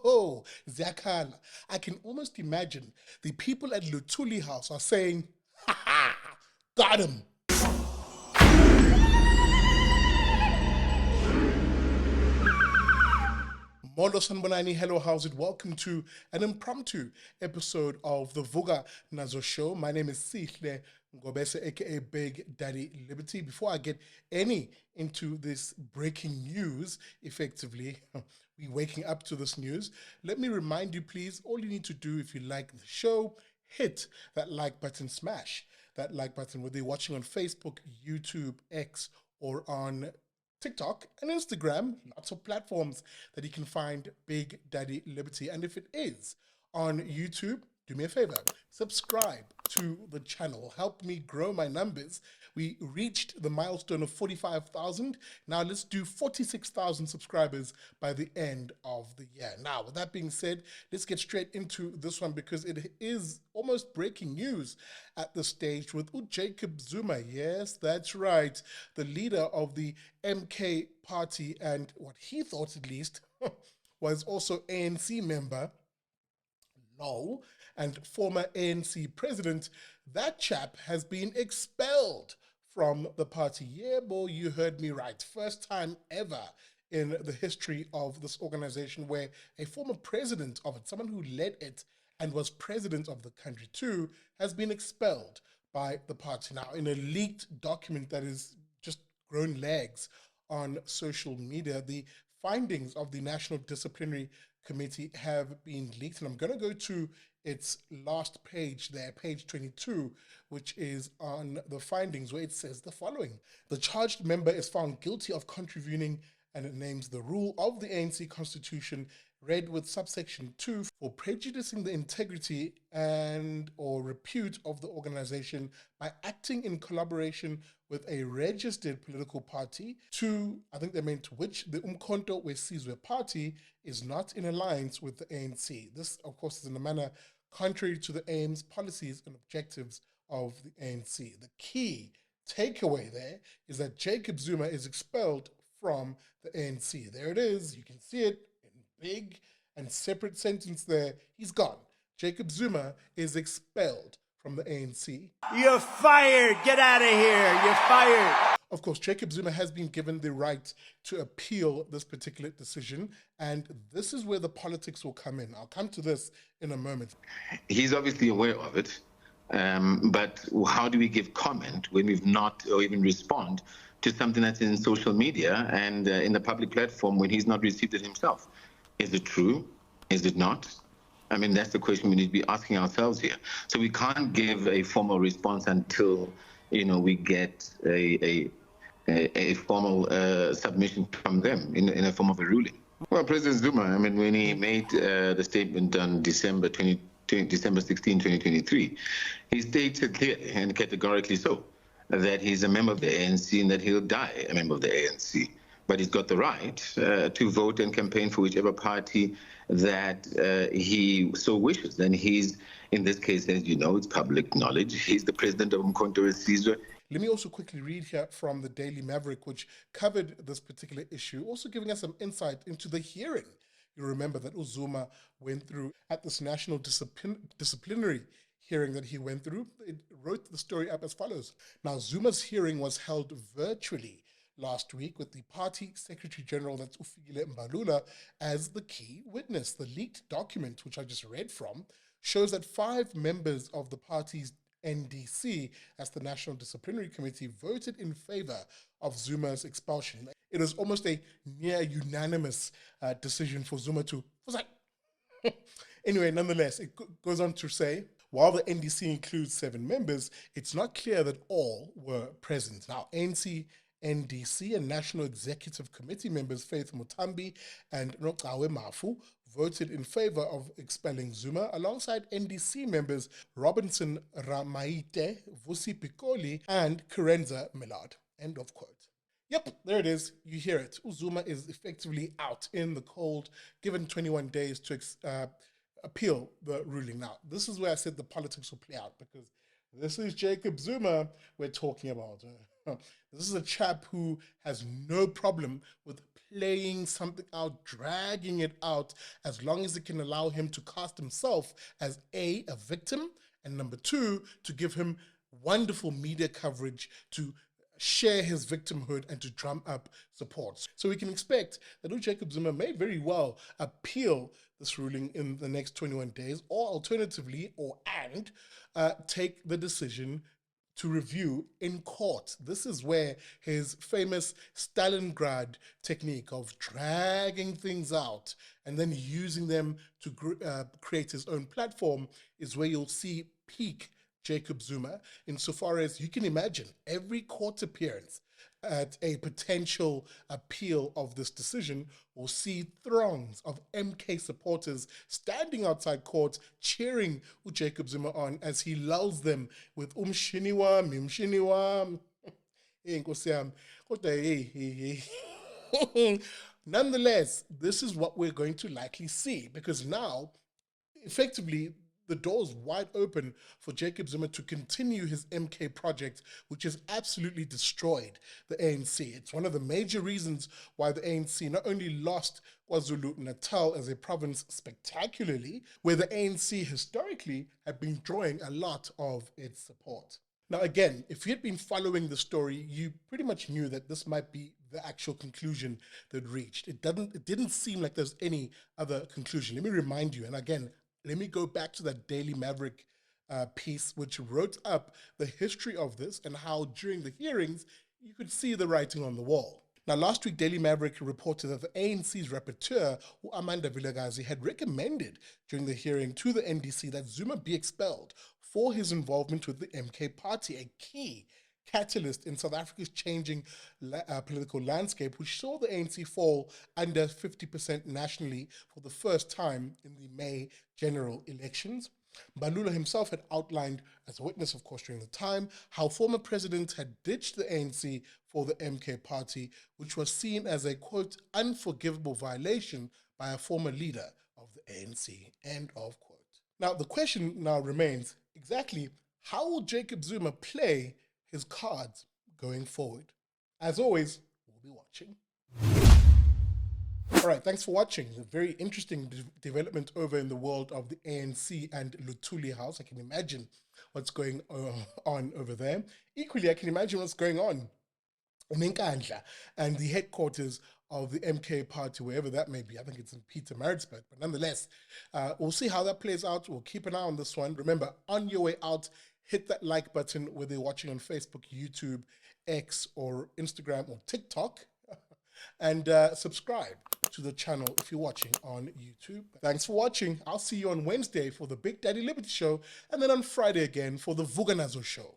Zakala. I can almost imagine the people at Lutuli House are saying, ha ha, got him. Molo Sanbonani, hello, how's it? Welcome to an impromptu episode of the Vuga Nazo Show. My name is Sihle Ngobese, aka Big Daddy Liberty. Before I get into this breaking news, effectively, we waking up to this news. Let me remind you, please, all you need to do if you like the show, hit that like button, smash that like button, whether you're watching on Facebook, YouTube, X, or on TikTok and Instagram, lots of platforms that you can find Big Daddy Liberty. And if it is on YouTube, do me a favor, subscribe to the channel. Help me grow my numbers. We reached the milestone of 45,000. Now let's do 46,000 subscribers by the end of the year. Now, with that being said, let's get straight into this one because it is almost breaking news at this stage with Jacob Zuma. Yes, that's right. The leader of the MK party and what he thought at least was also ANC member. No, and former ANC president, that chap has been expelled from the party. Yeah, boy, you heard me right. First time ever in the history of this organization where a former president of it, someone who led it and was president of the country too, has been expelled by the party. Now, in a leaked document that is just grown legs on social media, the findings of the National Disciplinary Committee have been leaked, and I'm going to go to its last page there, page 22, which is on the findings, where it says the following. The charged member is found guilty of contravening, and it names the rule of the ANC Constitution, read with subsection 2, for prejudicing the integrity and or repute of the organization by acting in collaboration with a registered political party. 2, I think they meant which the Umkhonto weSizwe party is not in alliance with the ANC. This, of course, is in a manner contrary to the aims, policies, and objectives of the ANC. The key takeaway there is that Jacob Zuma is expelled from the ANC. There it is. You can see it in big and separate sentence there. He's gone. Jacob Zuma is expelled from the ANC. You're fired. Get out of here. You're fired. Of course, Jacob Zuma has been given the right to appeal this particular decision, and this is where the politics will come in. I'll come to this in a moment. He's obviously aware of it, but how do we give comment when we've not, or even respond to something that's in social media and in the public platform when he's not received it himself? Is it true? Is it not? I mean, that's the question we need to be asking ourselves here. So we can't give a formal response until, we get a formal submission from them in a form of a ruling. Well, President Zuma, I mean, when he made the statement on December 16, 2023, he stated clearly and categorically so that he's a member of the ANC and that he'll die a member of the ANC. But he's got the right to vote and campaign for whichever party that he so wishes. And he's, in this case, as you know, it's public knowledge, he's the president of Umkhonto weSizwe. Let me also quickly read here from the Daily Maverick, which covered this particular issue, also giving us some insight into the hearing. You remember that Zuma went through at this national disciplinary hearing that he went through. It wrote the story up as follows. Now, Zuma's hearing was held virtually last week with the party secretary general, that's Ufile Mbalula, as the key witness. The leaked document, which I just read from, shows that 5 members of the party's NDC, as the National Disciplinary Committee, voted in favor of Zuma's expulsion. It was almost a near unanimous decision for Zuma to... Anyway, nonetheless, it goes on to say, while the NDC includes 7 members, it's not clear that all were present. Now, ANC, NDC and National Executive Committee members Faith Mutambi and Nokawe Mafu voted in favor of expelling Zuma, alongside NDC members Robinson Ramaite, Vusi Pikoli, and Kerenza Millard. End of quote. Yep, there it is. You hear it. Zuma is effectively out in the cold, given 21 days to appeal the ruling. Now, this is where I said the politics will play out, because This is Jacob Zuma we're talking about. This is a chap who has no problem with playing something out, dragging it out, as long as it can allow him to cast himself as a victim, and number two, to give him wonderful media coverage to share his victimhood and to drum up support. So we can expect that Jacob Zuma may very well appeal this ruling in the next 21 days, or alternatively, take the decision to review in court. This is where his famous Stalingrad technique of dragging things out and then using them to create his own platform is where you'll see peak Jacob Zuma, insofar as you can imagine every court appearance at a potential appeal of this decision will see throngs of MK supporters standing outside court cheering Jacob Zuma on as he lulls them with mshini wam. Nonetheless, this is what we're going to likely see, because now effectively the door is wide open for Jacob Zuma to continue his MK project, which has absolutely destroyed the ANC. It's one of the major reasons why the ANC not only lost KwaZulu-Natal as a province spectacularly, where the ANC historically had been drawing a lot of its support. Now, again, if you had been following the story, you pretty much knew that this might be the actual conclusion that reached. It didn't seem like there's any other conclusion. Let me remind you, and again, let me go back to that Daily Maverick piece, which wrote up the history of this and how during the hearings, you could see the writing on the wall. Now, last week, Daily Maverick reported that the ANC's rapporteur, Amanda Vilakazi, had recommended during the hearing to the NDC that Zuma be expelled for his involvement with the MK party, a key catalyst in South Africa's changing political landscape, which saw the ANC fall under 50% nationally for the first time in the May general elections. Balula himself had outlined, as a witness, of course, during the time, how former presidents had ditched the ANC for the MK party, which was seen as a, quote, unforgivable violation by a former leader of the ANC, end of quote. Now, the question now remains, exactly how will Jacob Zuma play his cards going forward? As always, we'll be watching. All right, thanks for watching. A very interesting development over in the world of the ANC and Luthuli House. I can imagine what's going on over there. Equally, I can imagine what's going on in Nkandla and the headquarters of the MK party, wherever that may be. I think it's in Pietermaritzburg, but nonetheless, we'll see how that plays out. We'll keep an eye on this one. Remember, on your way out, hit that like button, whether you're watching on Facebook, YouTube, X, or Instagram, or TikTok, and subscribe to the channel if you're watching on YouTube. Thanks for watching. I'll see you on Wednesday for the Big Daddy Liberty Show, and then on Friday again for the Vuga Nazo Show.